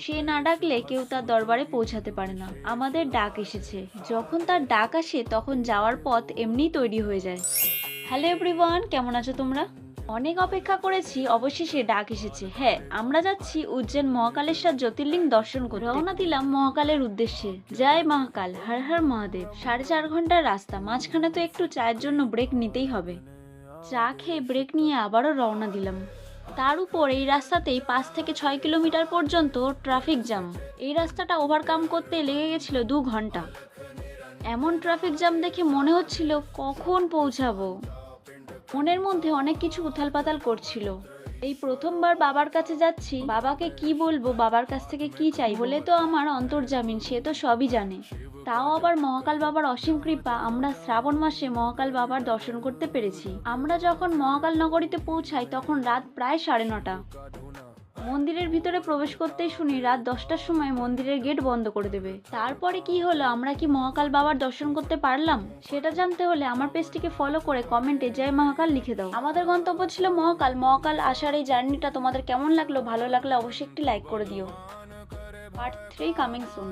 সে না ডাকলে কেউ তার দরবারে পৌঁছাতে পারে না। আমাদের ডাক এসেছে। যখন তার ডাক আসে তখন যাওয়ার পথ এমনিই তৈরি হয়ে যায়। হ্যালো এভরিওয়ান, কেমন আছো তোমরা? অনেক অপেক্ষা করেছি, অবশেষে ডাক এসেছে। হ্যাঁ, আমরা যাচ্ছি উজ্জৈন মহাকালেশ্বর জ্যোতির্লিঙ্গ দর্শন করতে। রওনা দিলাম মহাকালের উদ্দেশ্যে। জয় মহাকাল, হর হর মহাদেব। 4.5 ঘন্টার রাস্তা, মাঝখানে তো একটু চায়ের জন্য ব্রেক নিতেই হবে। চা খেয়ে ব্রেক নিয়ে আবারও রওনা দিলাম। তার উপর এই রাস্তাতেই 5 থেকে 6 কিলোমিটার পর্যন্ত ট্রাফিক জ্যাম। এই রাস্তাটা ওভারকাম করতে লেগে গেছিল 2 ঘন্টা। এমন ট্রাফিক জ্যাম দেখে মনে হচ্ছিল কখন পৌঁছাবো। মনের মধ্যে অনেক কিছু উথালপাতাল করছিল। এই প্রথমবার বাবার কাছে যাচ্ছি, বাবাকে কি বলবো, বাবার কাছ থেকে কি চাই বলে তো আমার অন্তর্জামিন, সে তো সবই জানে। তাও আবার মহাকাল বাবার অসীম কৃপা, আমরা শ্রাবণ মাসে মহাকাল বাবার দর্শন করতে পেরেছি। আমরা যখন মহাকাল নগরীতে পৌঁছাই তখন রাত প্রায় 9:30। মন্দিরের ভিতরে প্রবেশ করতেই শুনি রাত 10টার সময় মন্দিরের গেট বন্ধ করে দেবে। তারপরে কি হলো, আমরা কি মহাকাল বাবার দর্শন করতে পারলাম? সেটা জানতে হলে আমার পেজটিকে ফলো করে কমেন্টে জয় মহাকাল লিখে দাও। আমাদের গন্তব্য ছিল মহাকাল। মহাকাল আসার এই জার্নিটা তোমাদের কেমন লাগলো? ভালো লাগলে অবশ্যই একটি লাইক করে দিও। Part 3 coming soon.